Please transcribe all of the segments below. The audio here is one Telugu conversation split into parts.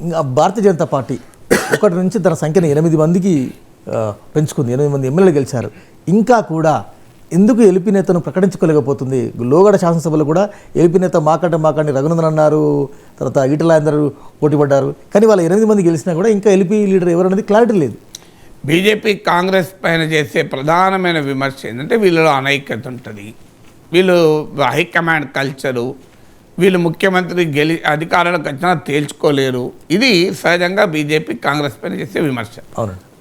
ఇంకా భారతీయ జనతా పార్టీ ఒకటి నుంచి తన సంఖ్యను 8 మందికి పెంచుకుంది, 8 మంది ఎమ్మెల్యేలు గెలిచారు. ఇంకా కూడా ఎందుకు ఎల్పీ నేతను ప్రకటించుకోలేకపోతుంది? లోగడ శాసనసభలో కూడా ఎల్పీ నేత మాకండి రఘునందన్ అన్నారు, తర్వాత ఈటల అందరూ పోటీ పడ్డారు. కానీ వాళ్ళ 8 మంది గెలిచినా కూడా ఇంకా ఎల్పీ లీడర్ ఎవరనేది క్లారిటీ లేదు. బీజేపీ కాంగ్రెస్ పైన చేసే ప్రధానమైన విమర్శ ఏంటంటే వీళ్ళలో అనైక్యత ఉంటుంది, వీళ్ళు హైకమాండ్ కల్చరు, వీళ్ళు ముఖ్యమంత్రి అధికారంలోకి వచ్చినా తేల్చుకోలేరు. ఇది సహజంగా బీజేపీ కాంగ్రెస్ పైన చేసే విమర్శ.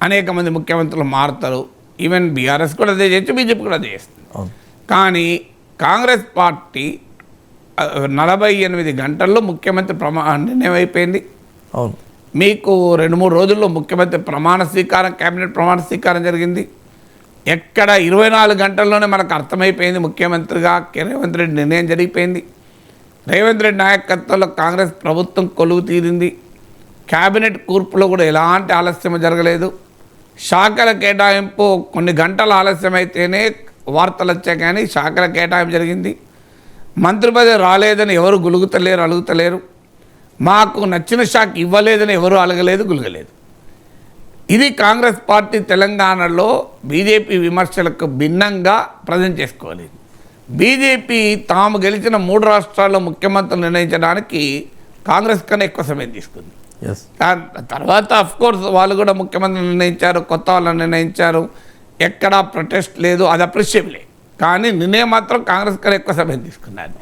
అనేక మంది ముఖ్యమంత్రులు మారుతారు, ఈవెన్ బీఆర్ఎస్ కూడా అదే చేయొచ్చు, బీజేపీ కూడా అదే చేస్తుంది. కానీ కాంగ్రెస్ పార్టీ 48 గంటల్లో ముఖ్యమంత్రి నిర్ణయం అయిపోయింది. అవును, మీకు 2-3 రోజుల్లో ముఖ్యమంత్రి ప్రమాణ స్వీకారం, కేబినెట్ ప్రమాణ స్వీకారం జరిగింది. ఎక్కడ 24 గంటల్లోనే మనకు అర్థమైపోయింది ముఖ్యమంత్రిగా రేవంత్ రెడ్డి నిర్ణయం జరిగిపోయింది. రేవంత్ రెడ్డి నాయకత్వంలో కాంగ్రెస్ ప్రభుత్వం కొలువు తీరింది. కేబినెట్ కూర్పులో కూడా ఎలాంటి ఆలస్యం జరగలేదు. శాఖల కేటాయింపు కొన్ని గంటల ఆలస్యం అయితేనే వార్తలు వచ్చాయి, కానీ శాఖల కేటాయింపు జరిగింది. మంత్రి పదవి రాలేదని ఎవరు అలుగుతలేరు. మాకు నచ్చిన శాఖ ఇవ్వలేదని ఎవరు గులగలేదు. ఇది కాంగ్రెస్ పార్టీ తెలంగాణలో బీజేపీ విమర్శలకు భిన్నంగా ప్రజెంట్ చేసుకోలేదు. బీజేపీ తాము గెలిచిన 3 రాష్ట్రాల్లో ముఖ్యమంత్రులు నిర్ణయించడానికి కాంగ్రెస్ కన్నా ఎక్కువ సమయం తీసుకుంది. తర్వాత అఫ్కోర్స్ వాళ్ళు కూడా ముఖ్యమంత్రి నిర్ణయించారు, కొత్త వాళ్ళని నిర్ణయించారు, ఎక్కడా ప్రొటెస్ట్ లేదు, అది అప్రిషియబులే. కానీ నిర్ణయం మాత్రం కాంగ్రెస్ కన్నా ఎక్కువ సమయం తీసుకున్నారు.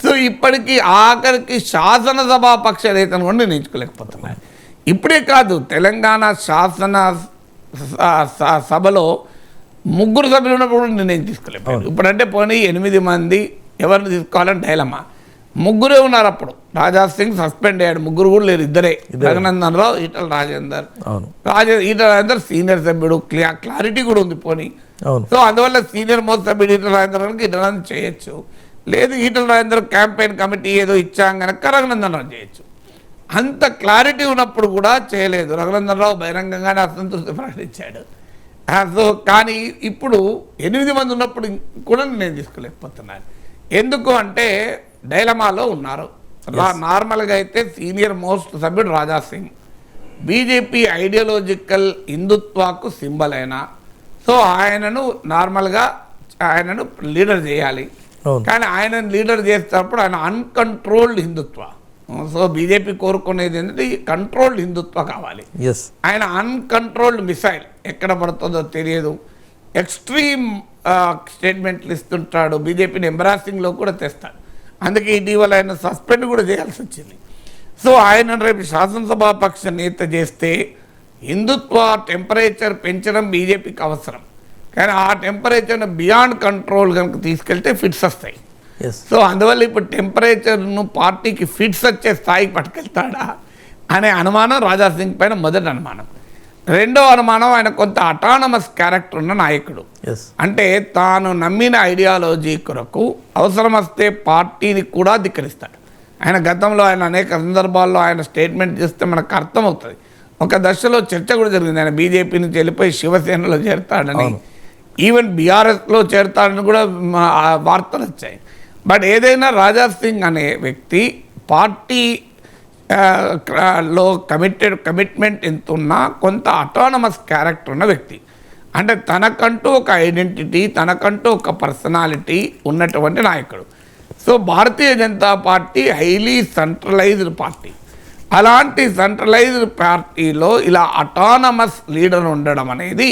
సో ఇప్పటికీ ఆఖరికి శాసనసభా పక్ష నేతను కూడా నిర్ణయించుకోలేకపోతున్నారు. ఇప్పుడే కాదు, తెలంగాణ శాసన సభలో 3 సభ్యులు ఉన్నప్పుడు కూడా నిర్ణయం తీసుకోలేకపోయారు. ఇప్పుడంటే పోనీ 8 మంది ఎవరిని తీసుకోవాలని డైలమా. 3 ఉన్నారు అప్పుడు. రాజా సింగ్ సస్పెండ్ అయ్యాడు, 3 కూడా లేరు, ఇద్దరే, రఘునందన్ రావు, ఈటల రాజేందర్ సీనియర్ సభ్యుడు, క్లారిటీ కూడా ఉంది పోనీ. సో అందువల్ల సీనియర్ మోస్ట్ సభ్యుడు ఈటల రాజేందర్ చేయొచ్చు, లేదు ఈటల రాజేందర్ క్యాంపెయిన్ కమిటీ ఏదో ఇచ్చాం కనుక రఘునందన్ రావు చేయొచ్చు. అంత క్లారిటీ ఉన్నప్పుడు కూడా చేయలేదు. రఘునందన్ రావు బహిరంగంగానే అసంతృప్తి ప్రకటించాడు. సో కానీ ఇప్పుడు 8 మంది ఉన్నప్పుడు కూడా నేను తీసుకోలేకపోతున్నాను. ఎందుకు అంటే డైలమాలో ఉన్నారు. నార్మల్గా అయితే సీనియర్ మోస్ట్ సభ్యుడు Raja Singh, BJP ideological హిందుత్వకు symbol అయినా, సో ఆయనను నార్మల్గా ఆయనను లీడర్ చేయాలి. కానీ ఆయనను లీడర్ చేసేటప్పుడు ఆయన అన్కంట్రోల్డ్ హిందుత్వ. సో బీజేపీ కోరుకునేది ఏంటంటే కంట్రోల్డ్ హిందుత్వ కావాలి. ఆయన అన్కంట్రోల్డ్ మిసైల్ ఎక్కడ పడుతుందో తెలియదు, ఎక్స్ట్రీమ్ స్టేట్మెంట్లు ఇస్తుంటాడు, బీజేపీని ఎంబరాసింగ్లో కూడా తెస్తాడు. అందుకే ఇటీవల ఆయన సస్పెండ్ కూడా చేయాల్సి వచ్చింది. సో ఆయన రేపు శాసనసభా పక్ష నేత చేస్తే హిందుత్వ టెంపరేచర్ పెంచడం బీజేపీకి అవసరం. కానీ ఆ టెంపరేచర్ను బియాండ్ కంట్రోల్ కనుక తీసుకెళ్తే ఫిట్స్ వస్తాయి. సో అందువల్ల ఇప్పుడు టెంపరేచర్ను పార్టీకి ఫిట్స్ వచ్చే స్థాయికి పట్టుకెళ్తాడా అనే అనుమానం రాజా సింగ్ పైన మొదటి అనుమానం. రెండో అనుమానం, ఆయన కొంత అటానమస్ క్యారెక్టర్ ఉన్న నాయకుడు. అంటే తాను నమ్మిన ఐడియాలజీ కొరకు అవసరం వస్తే పార్టీని కూడా ధిక్కరిస్తాడు. ఆయన గతంలో ఆయన అనేక సందర్భాల్లో ఆయన స్టేట్మెంట్ చేస్తే మనకు అర్థమవుతుంది. ఒక దశలో చర్చ కూడా జరిగింది, ఆయన బీజేపీ నుంచి వెళ్ళిపోయి శివసేనలో చేరతాడని, ఈవెన్ బీఆర్ఎస్లో చేరతాడని కూడా వార్తలు వచ్చాయి. బట్ ఏదైనా రాజా సింగ్ అనే వ్యక్తి పార్టీ లో కమిట్మెంట్ ఎంత ఉన్నా కొంత అటానమస్ క్యారెక్టర్ ఉన్న వ్యక్తి. అంటే తనకంటూ ఒక ఐడెంటిటీ, తనకంటూ ఒక పర్సనాలిటీ ఉన్నటువంటి నాయకుడు. So Bharatiya Janata party highly centralised party. అలాంటి సెంట్రలైజ్డ్ పార్టీలో ఇలా అటానమస్ లీడర్ ఉండడం అనేది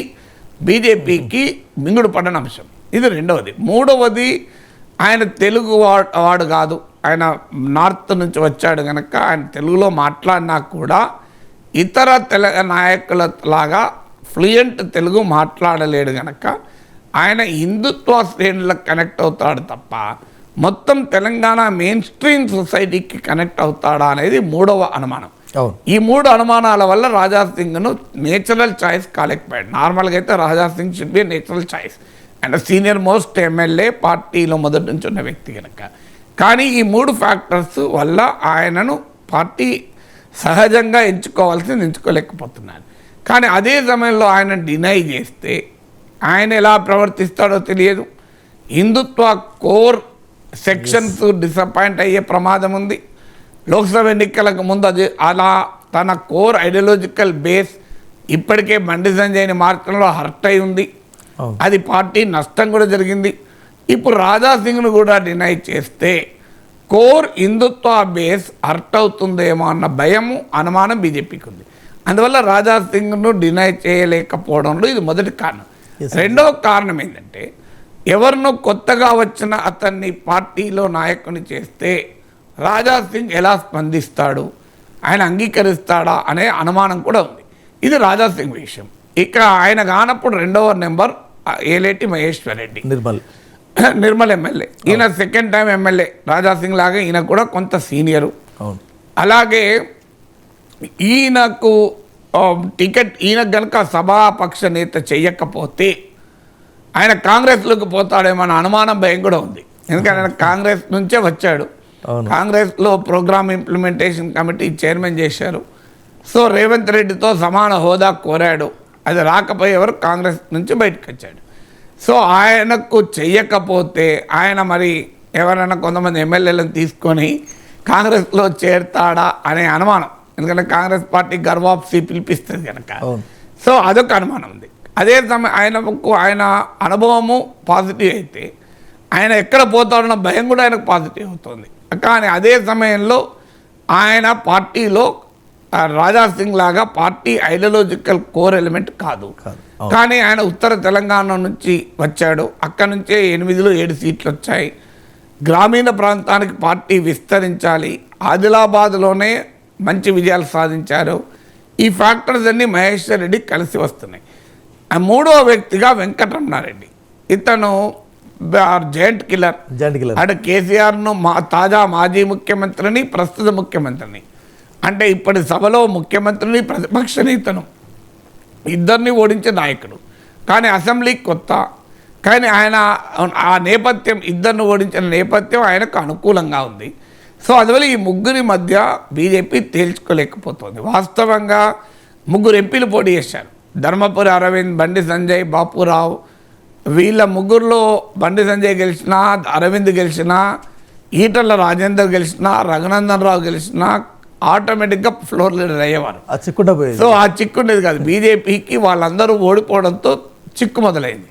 బీజేపీకి మింగుడు పడిన అంశం. ఇది రెండవది. మూడవది, ఆయన తెలుగు వాడు కాదు, ఆయన నార్త్ నుంచి వచ్చాడు కనుక ఆయన తెలుగులో మాట్లాడినా కూడా ఇతర నాయకుల లాగా ఫ్లూయెంట్ తెలుగు మాట్లాడలేడు కనుక ఆయన హిందుత్వ శ్రేణులకు కనెక్ట్ అవుతాడు తప్ప మొత్తం తెలంగాణ మెయిన్ స్ట్రీమ్ సొసైటీకి కనెక్ట్ అవుతాడా అనేది మూడవ అనుమానం. ఈ 3 అనుమానాల వల్ల రాజా సింగ్ను నేచురల్ చాయిస్ కాలేకపోయాడు. నార్మల్గా అయితే Raja Singh should be natural choice, and senior most MLA, పార్టీలో మొదటి నుంచి ఉన్న వ్యక్తి కనుక. కానీ ఈ 3 ఫ్యాక్టర్స్ వల్ల ఆయనను పార్టీ సహజంగా ఎంచుకోలేకపోతున్నారు. కానీ అదే సమయంలో ఆయన డినై చేస్తే ఆయన ఎలా ప్రవర్తిస్తాడో తెలియదు. హిందుత్వ కోర్ సెక్షన్స్ డిసప్పాయింట్ అయ్యే ప్రమాదం ఉంది. లోక్సభ ఎన్నికలకు ముందు అది అలా తన కోర్ ఐడియాలజికల్ బేస్ ఇప్పటికే బండి సంజయ్ని మార్చడంలో హర్ట్ అయి ఉంది. అవును. అది పార్టీ నష్టం కూడా జరిగింది. ఇప్పుడు రాజాసింగ్ను కూడా డినై చేస్తే కోర్ హిందుత్వ బేస్ హర్ట్ అవుతుందేమో అన్న భయము అనుమానం బీజేపీకి ఉంది. అందువల్ల రాజాసింగ్ను డినై చేయలేకపోవడంలో ఇది మొదటి కారణం. రెండవ కారణం ఏంటంటే ఎవరినో కొత్తగా వచ్చిన అతన్ని పార్టీలో నాయకుని చేస్తే రాజాసింగ్ ఎలా స్పందిస్తాడు, ఆయన అంగీకరిస్తాడా అనే అనుమానం కూడా ఉంది. ఇది రాజాసింగ్ విషయం. ఇక ఆయన కానప్పుడు రెండవ నెంబర్ ఏలేటి మహేశ్వర్ రెడ్డి, నిర్మల్ ఎమ్మెల్యే. ఈయన సెకండ్ టైం ఎమ్మెల్యే. రాజాసింగ్ లాగా ఈయన కూడా కొంత సీనియరు. అలాగే ఈయనకు టికెట్ ఈయన కనుక సభాపక్ష నేత చెయ్యకపోతే ఆయన కాంగ్రెస్లోకి పోతాడేమో అన్న అనుమానం భయం కూడా ఉంది. ఎందుకంటే ఆయన కాంగ్రెస్ నుంచే వచ్చాడు. కాంగ్రెస్లో ప్రోగ్రామ్ ఇంప్లిమెంటేషన్ కమిటీ చైర్మన్ చేశారు. సో రేవంత్ రెడ్డితో సమాన హోదా కోరాడు. అది రాకపోయేవారు కాంగ్రెస్ నుంచి బయటకు వచ్చాడు. సో ఆయనకు చెయ్యకపోతే ఆయన మరి ఎవరైనా కొంతమంది ఎమ్మెల్యేలను తీసుకొని కాంగ్రెస్లో చేరతాడా అనే అనుమానం. ఎందుకంటే కాంగ్రెస్ పార్టీ గర్వాప్సి పిలిపిస్తుంది కనుక. సో అదొక అనుమానం ఉంది. అదే సమయం ఆయన అనుభవము పాజిటివ్ అయితే ఆయన ఎక్కడ పోతాడన్న భయం కూడా ఆయనకు పాజిటివ్ అవుతుంది. కానీ అదే సమయంలో ఆయన పార్టీలో రాజాసింగ్ లాగా పార్టీ ఐడియాలజికల్ కోర్ ఎలిమెంట్ కాదు. కానీ ఆయన ఉత్తర తెలంగాణ నుంచి వచ్చాడు. అక్కడ నుంచే 8 సీట్లు వచ్చాయి. గ్రామీణ ప్రాంతానికి పార్టీ విస్తరించాలి. ఆదిలాబాద్లోనే మంచి విజయాలు సాధించారు. ఈ ఫ్యాక్టర్స్ అన్నీ మహేశ్వర్ రెడ్డి కలిసి వస్తున్నాయి. మూడవ వ్యక్తిగా వెంకటరమణారెడ్డి. ఇతను జైంట్ కిల్లర్. అంటే కేసీఆర్ను తాజా మాజీ ముఖ్యమంత్రిని, ప్రస్తుత ముఖ్యమంత్రిని, అంటే ఇప్పటి సభలో ముఖ్యమంత్రిని, ప్రతిపక్ష నేతను ఇద్దరిని ఓడించే నాయకుడు. కానీ అసెంబ్లీకి కొత్త. కానీ ఆయన ఆ నేపథ్యం, ఇద్దరిని ఓడించిన నేపథ్యం ఆయనకు అనుకూలంగా ఉంది. సో అందువల్ల ఈ ముగ్గురి మధ్య బీజేపీ తేల్చుకోలేకపోతుంది. వాస్తవంగా 3 ఎంపీలు పోటీ చేశారు. ధర్మపురి అరవింద్, బండి సంజయ్, బాపురావు. వీళ్ళ ముగ్గురులో బండి సంజయ్ గెలిచినా, అరవింద్ గెలిచినా, ఈటల రాజేందర్ గెలిచినా, రఘునందన్ రావు గెలిచినా ఆటోమేటిక్గా ఫ్లోర్ లీడర్ అయ్యేవారు. సో ఆ చిక్కు ఉండేది కాదు. బీజేపీకి వాళ్ళందరూ ఓడిపోవడంతో చిక్కు మొదలైంది.